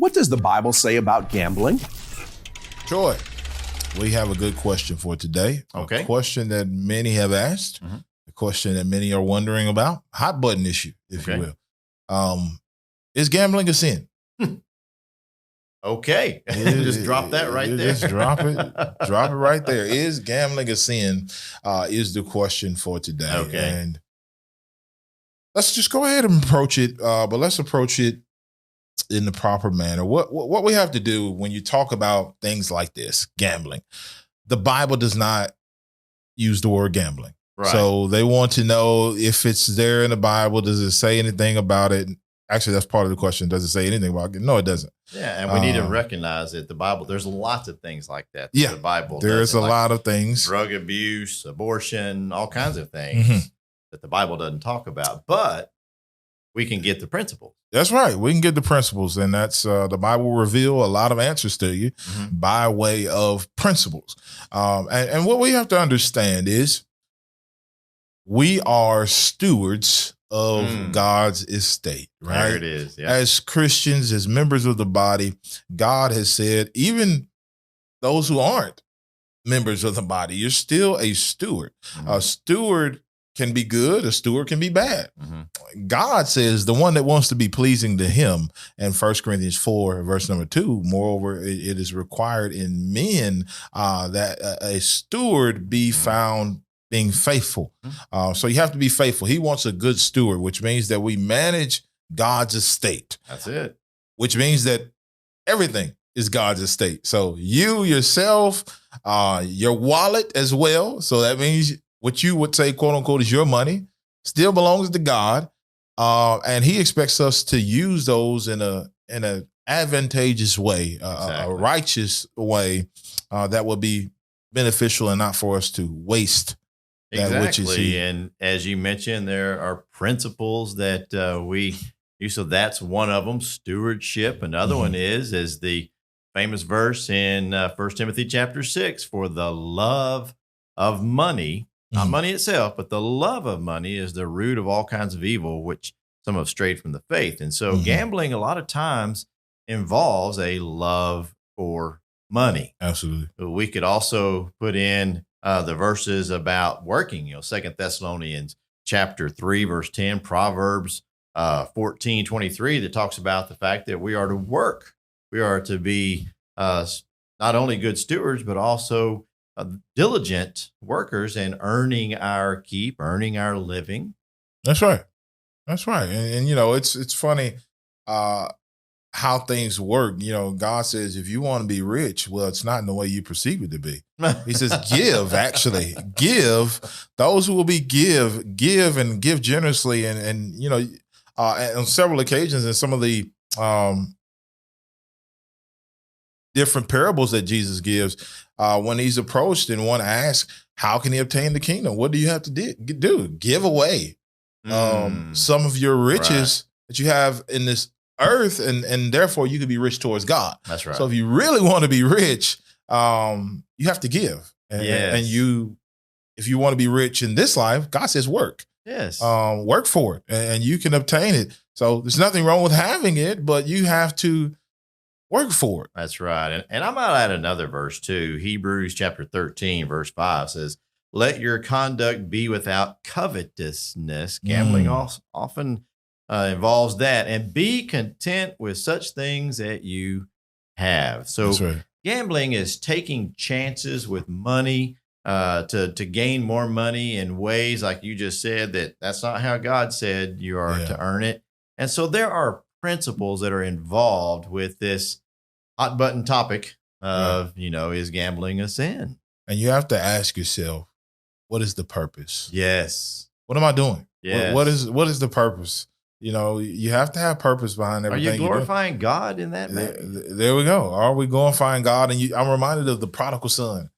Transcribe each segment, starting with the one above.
What does the Bible say about gambling? Troy, we have a good question for today. Okay. A question that many have asked, a question that many are wondering about, hot button issue, if you will. Is gambling a sin? Okay. Just drop that right there. Just drop it right there. Is gambling a sin? Is the question for today. Okay. And let's just go ahead and approach it, but let's approach it in the proper manner. What we have to do when you talk about things like this, gambling, the Bible does not use the word gambling. Right. So they want to know if it's there in the Bible. Does it say anything about it? Actually, that's part of the question. Does it say anything about it? No, it doesn't. Yeah, and we need to recognize that the Bible, there's lots of things like that. Yeah, the Bible there's a like lot of things. drug abuse, abortion, all kinds of things that the Bible doesn't talk about. But we can get the principles. That's right. We can get the principles, and that's the Bible will reveal a lot of answers to you by way of principles. And what we have to understand is we are stewards of God's estate, right? There it is. Yeah. As Christians, as members of the body, God has said, even those who aren't members of the body, you're still a steward. A steward can be good, a steward can be bad. God says the one that wants to be pleasing to him, in 1 Corinthians 4, verse number 2, moreover, it is required in men that a steward be found being faithful. So you have to be faithful. He wants a good steward, which means that we manage God's estate. That's it. Which means that everything is God's estate. So you yourself, your wallet as well. So that means what you would say, quote unquote, is your money, still belongs to God. And he expects us to use those in a advantageous way, a righteous way that will be beneficial and not for us to waste that which is Exactly. he. And as you mentioned, there are principles that we use. So that's one of them, stewardship. Another one is the famous verse in 1 Timothy chapter 6, for the love of money, not money itself, but the love of money is the root of all kinds of evil, which some have strayed from the faith. And so gambling a lot of times involves a love for money. Absolutely. We could also put in the verses about working, 2 Thessalonians chapter 3, verse 10, Proverbs 14:23, that talks about the fact that we are to work. We are to be not only good stewards, but also diligent workers and earning our keep, earning our living. That's right. That's right. And it's funny how things work. God says, if you want to be rich, well, it's not in the way you perceive it to be. He says, give, actually. Give. Those who will be give and give generously. And on several occasions in some of the different parables that Jesus gives, when he's approached and one asks, how can he obtain the kingdom? What do you have to do? Give away some of your riches that you have in this earth, and therefore you can be rich towards God. That's right. So if you really want to be rich, you have to give. And if you want to be rich in this life, God says work. Yes. Work for it, and you can obtain it. So there's nothing wrong with having it, but you have to work for it. That's right. And I might add another verse too. Hebrews chapter 13, verse 5 says, let your conduct be without covetousness. Gambling often involves that. And be content with such things that you have. So That's right. Gambling is taking chances with money to gain more money in ways, like you just said, that's not how God said you are to earn it. And so there are principles that are involved with this hot button topic of, is gambling a sin? And you have to ask yourself, what is the purpose? Yes. What am I doing? Yes. What is the purpose? You have to have purpose behind Are everything. you glorifying God in that matter? There we go. Are we glorifying God? And I'm reminded of the prodigal son,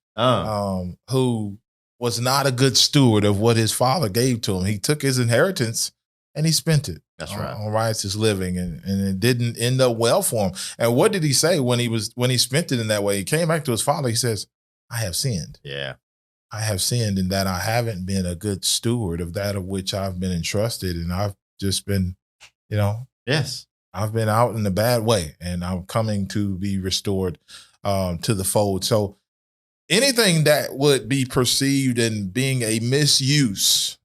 who was not a good steward of what his father gave to him. He took his inheritance and he spent it. That's right. On riotous living, and it didn't end up well for him. And what did he say when he spent it in that way? He came back to his father. He says, I have sinned. Yeah. I have sinned in that I haven't been a good steward of that of which I've been entrusted. And I've just been, Yes. I've been out in a bad way, and I'm coming to be restored to the fold. So anything that would be perceived in being a misuse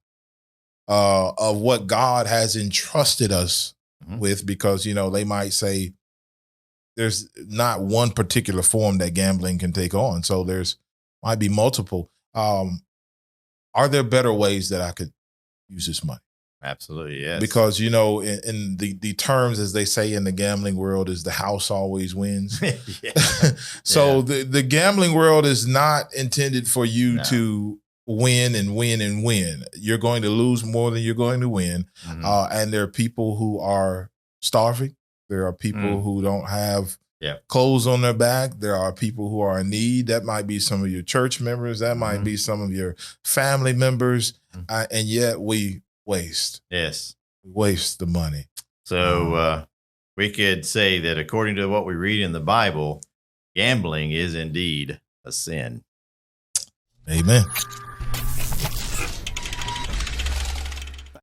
of what God has entrusted us Mhm. with, because they might say there's not one particular form that gambling can take on, so there's might be multiple. Are there better ways that I could use this money? Absolutely, yes. Because in the terms, as they say in the gambling world, is the house always wins. Yeah. So Yeah. the gambling world is not intended for you No. to win and win and win. You're going to lose more than you're going to win. Mhm. And there are people who are starving. There are people who don't have Yeah. clothes on their back. There are people who are in need. That might be some of your church members. That might Mhm. be some of your family members. Mhm. And yet we waste Yes. the money. So we could say that according to what we read in the Bible, gambling is indeed a sin. Amen.